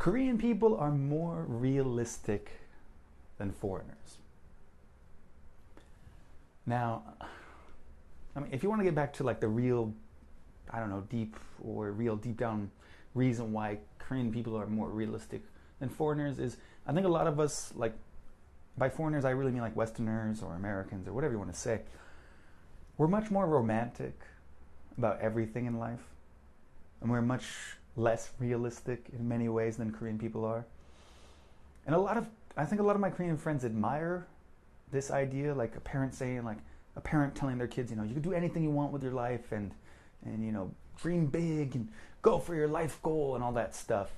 Korean people are more realistic than foreigners. Now, I mean, if you want to get back to like the real, I don't know, deep down reason why Korean people are more realistic than foreigners is, I think a lot of us, like, by foreigners I really mean like Westerners or Americans or whatever you want to say, we're much more romantic about everything in life. And we're much less realistic in many ways than Korean people are. And I think a lot of my Korean friends admire this idea, like a parent telling their kids, you can do anything you want with your life and dream big and go for your life goal and all that stuff,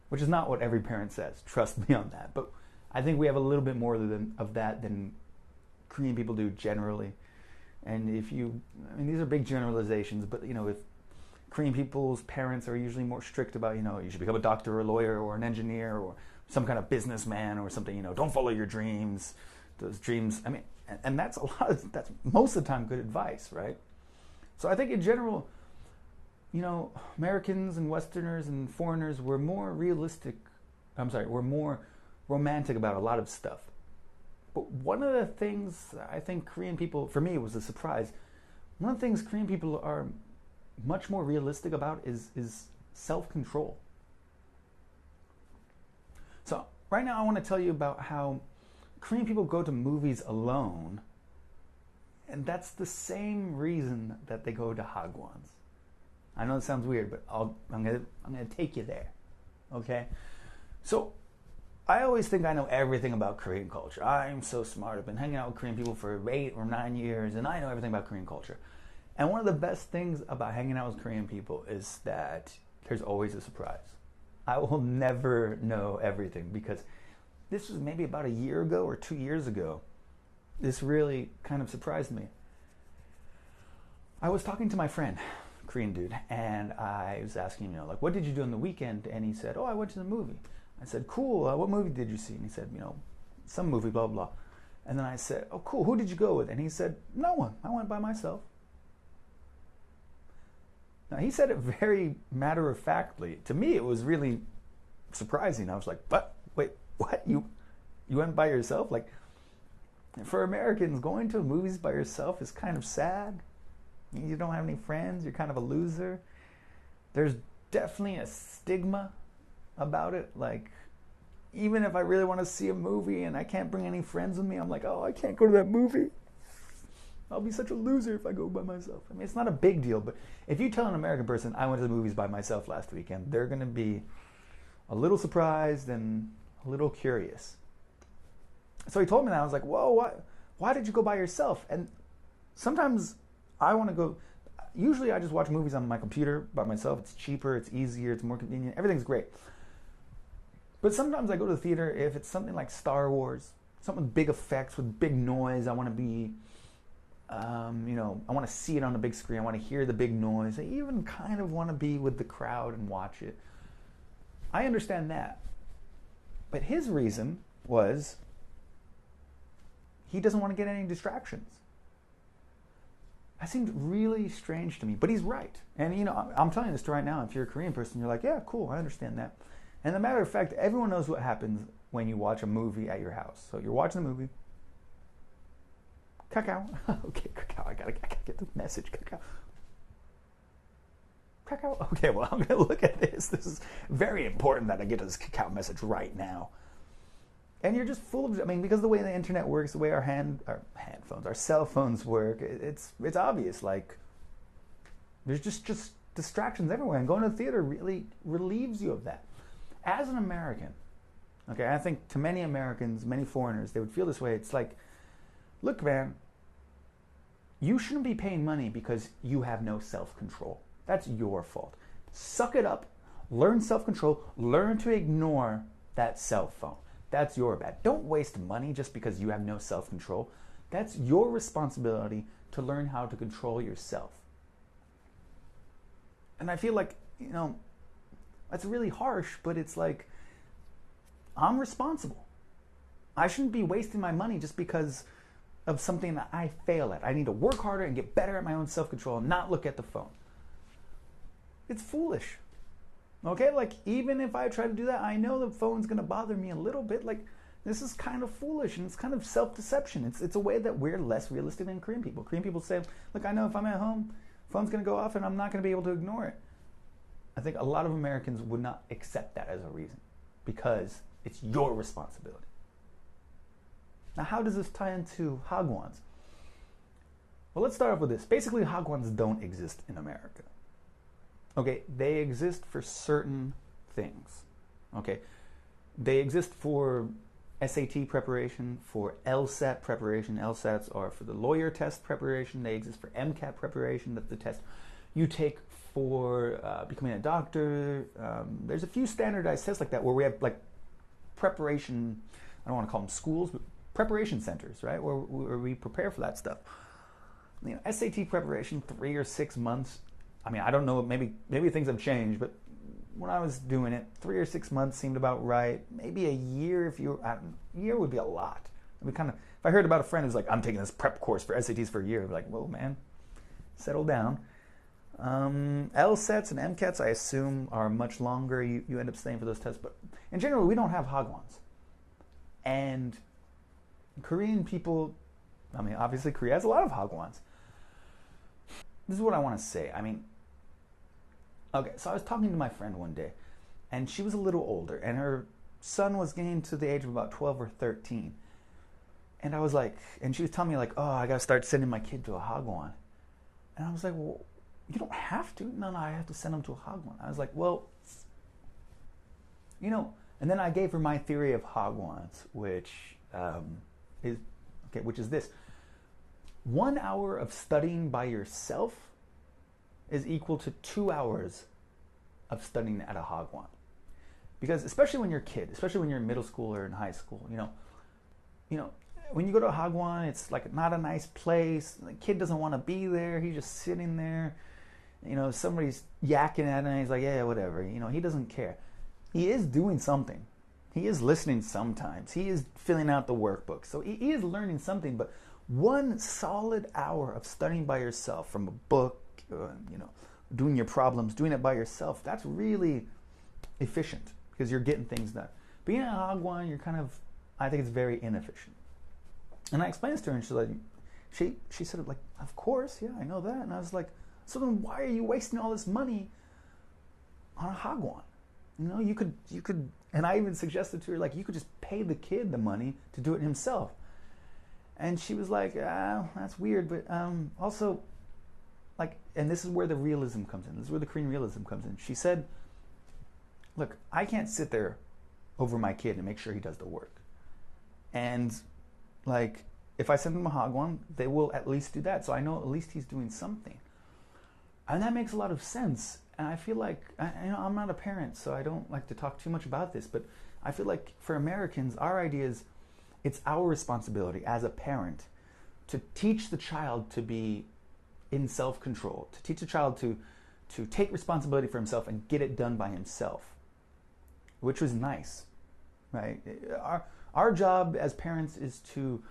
which is not what every parent says. Trust me on that. But I think we have a little bit more of that than Korean people do generally. And these are big generalizations, but if Korean people's parents are usually more strict about, you should become a doctor or a lawyer or an engineer or some kind of businessman or something, don't follow your dreams. Those dreams, and that's that's most of the time good advice, right? So I think in general, Americans and Westerners and foreigners were more we're more romantic about a lot of stuff. But one of the things I think Korean people, for me, it was a surprise. One of the things Korean people are much more realistic about is self-control. So right now I want to tell you about how Korean people go to movies alone, and that's the same reason that they go to hagwons. I know it sounds weird, but I'm gonna take you there, okay? So I always think I know everything about Korean culture. I'm so smart. I've been hanging out with Korean people for 8 or 9 years, and I know everything about Korean culture. And one of the best things about hanging out with Korean people is that there's always a surprise. I will never know everything, because this was maybe about a year ago or 2 years ago. This really kind of surprised me. I was talking to my friend, Korean dude, and I was asking him, what did you do on the weekend? And he said, I went to the movie. I said, cool, what movie did you see? And he said, some movie, blah, blah. And then I said, oh, cool, who did you go with? And he said, no one, I went by myself. Now, he said it very matter-of-factly. To me, it was really surprising. I was like, wait, what? You went by yourself? Like, for Americans, going to movies by yourself is kind of sad. You don't have any friends. You're kind of a loser. There's definitely a stigma about it. Like, even if I really want to see a movie and I can't bring any friends with me, I'm like, I can't go to that movie. I'll be such a loser if I go by myself. It's not a big deal, but if you tell an American person, I went to the movies by myself last weekend, they're going to be a little surprised and a little curious. So he told me that. I was like, whoa, why did you go by yourself? And sometimes I want to go. Usually I just watch movies on my computer by myself. It's cheaper, it's easier, it's more convenient. Everything's great. But sometimes I go to the theater if it's something like Star Wars, something with big effects, with big noise. I want to be, I want to see it on the big screen. I want to hear the big noise. I even kind of want to be with the crowd and watch it. I understand that. But his reason was he doesn't want to get any distractions. That seemed really strange to me, but he's right. And I'm telling you this right now. If you're a Korean person, you're like, yeah, cool, I understand that. And as a matter of fact, everyone knows what happens when you watch a movie at your house. So you're watching the movie. Cacao. Okay, cacao. I gotta get the message. Cacao. Cacao. Okay, well, I'm gonna look at this. This is very important that I get this cacao message right now. And you're just full of, because the way the internet works, the way our handphones, our cell phones work, it's obvious. Like, there's just distractions everywhere. And going to the theater really relieves you of that. As an American, okay, I think to many Americans, many foreigners, they would feel this way. It's like, look, man, you shouldn't be paying money because you have no self-control. That's your fault. Suck it up. Learn self-control. Learn to ignore that cell phone. That's your bad. Don't waste money just because you have no self-control. That's your responsibility to learn how to control yourself. And I feel like, that's really harsh, but it's like, I'm responsible. I shouldn't be wasting my money just because of something that I fail at. I need to work harder and get better at my own self-control and not look at the phone. It's foolish. Okay, like even if I try to do that, I know the phone's gonna bother me a little bit. Like this is kind of foolish and it's kind of self-deception. It's a way that we're less realistic than Korean people. Korean people say, look, I know if I'm at home, phone's gonna go off and I'm not gonna be able to ignore it. I think a lot of Americans would not accept that as a reason because it's your responsibility. Now, how does this tie into hagwons? Well, let's start off with this. Basically, hagwons don't exist in America. Okay, they exist for certain things. Okay, they exist for SAT preparation, for LSAT preparation. LSATs are for the lawyer test preparation. They exist for MCAT preparation. That's the test you take for becoming a doctor. There's a few standardized tests like that where we have like preparation, I don't want to call them schools, but preparation centers, right? Where we prepare for that stuff. You know, SAT preparation, 3 or 6 months. I mean, I don't know, maybe things have changed, but when I was doing it, 3 or 6 months seemed about right. Maybe a year, a year would be a lot. I mean, if I heard about a friend who's like, I'm taking this prep course for SATs for a year, I'd be like, whoa, man, settle down. LSATs and MCATs, I assume, are much longer. You end up staying for those tests, but in general, we don't have hagwons. And Korean people, I mean, obviously Korea has a lot of hagwons. This is what I want to say. I mean, okay, so I was talking to my friend one day, and she was a little older, and her son was getting to the age of about 12 or 13. And I was like, and she was telling me like, oh, I got to start sending my kid to a hagwon. And I was like, well, you don't have to. No, I have to send him to a hagwon. I was like, well, you know, and then I gave her my theory of hagwons, which is this. 1 hour of studying by yourself is equal to 2 hours of studying at a hagwon. Because especially when you're a kid, especially when you're in middle school or in high school, you know, when you go to a hagwon, it's like not a nice place. The kid doesn't want to be there. He's just sitting there. You know, somebody's yakking at him and he's like, yeah, whatever. You know, he doesn't care. He is doing something. He is listening sometimes. He is filling out the workbook. So he is learning something, but 1 solid hour of studying by yourself from a book, you know, doing your problems, doing it by yourself, that's really efficient because you're getting things done. Being at a hagwon, you're I think it's very inefficient. And I explained this to her, and she's like, she said, like, of course, yeah, I know that. And I was like, so then why are you wasting all this money on a hagwon? You know, you could, and I even suggested to her, like, you could just pay the kid the money to do it himself. And she was like, that's weird, but also, like, and this is where the realism comes in. This is where the Korean realism comes in. She said, look, I can't sit there over my kid and make sure he does the work. And, like, if I send him a hagwon, they will at least do that. So I know at least he's doing something. And that makes a lot of sense. And I feel like, I'm not a parent, so I don't like to talk too much about this, but I feel like for Americans, our idea is it's our responsibility as a parent to teach the child to be in self-control, to teach the child to take responsibility for himself and get it done by himself, which was nice, right? Our job as parents is to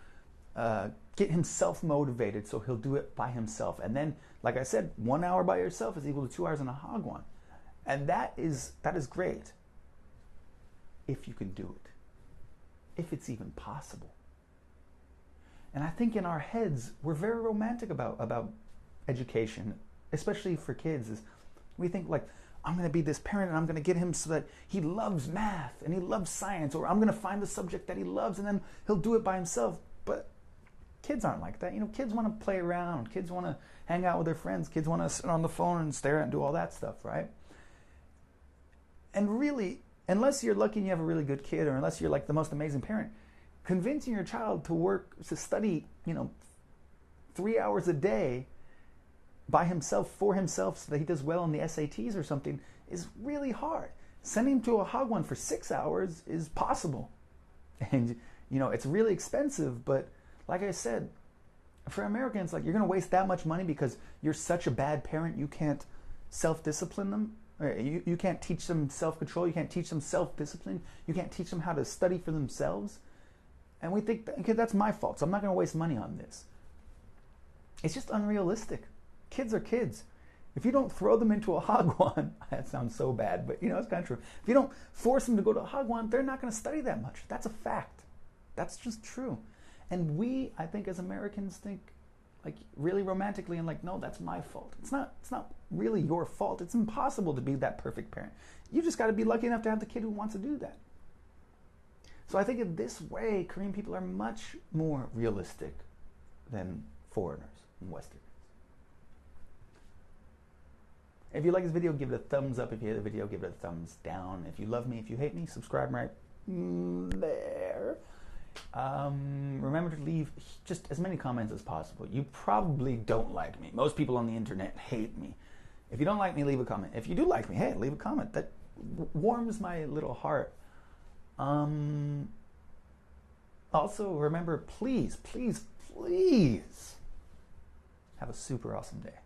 get him self-motivated so he'll do it by himself. And then, like I said, 1 hour by yourself is equal to 2 hours in a hagwon. And that is great if you can do it, if it's even possible. And I think in our heads, we're very romantic about education, especially for kids. Is we think like, I'm going to be this parent and I'm going to get him so that he loves math and he loves science, or I'm going to find the subject that he loves and then he'll do it by himself. But kids aren't like that. You know, kids want to play around. Kids want to hang out with their friends. Kids want to sit on the phone and stare and do all that stuff, right? And really, unless you're lucky and you have a really good kid, or unless you're like the most amazing parent, convincing your child to study, 3 hours a day by himself, for himself, so that he does well in the SATs or something, is really hard. Sending him to a hagwon for 6 hours is possible. And, it's really expensive, but like I said, for Americans, like, you're going to waste that much money because you're such a bad parent, you can't self-discipline them. You can't teach them self-control. You can't teach them self-discipline. You can't teach them how to study for themselves. And we think, okay, that's my fault, so I'm not going to waste money on this. It's just unrealistic. Kids are kids. If you don't throw them into a hagwon, that sounds so bad, but it's kind of true. If you don't force them to go to a hagwon, they're not going to study that much. That's a fact. That's just true. And we, I think, as Americans, think like really romantically and like, no, that's my fault. It's not really your fault. It's impossible to be that perfect parent. You just got to be lucky enough to have the kid who wants to do that. So I think in this way, Korean people are much more realistic than foreigners and Westerners. If you like this video, give it a thumbs up. If you hate the video, give it a thumbs down. If you love me, if you hate me, subscribe right there. Remember to leave just as many comments as possible. You probably don't like me. Most people on the internet hate me. If you don't like me, leave a comment. If you do like me, hey, leave a comment. That warms my little heart. Also, remember, please, please, please have a super awesome day.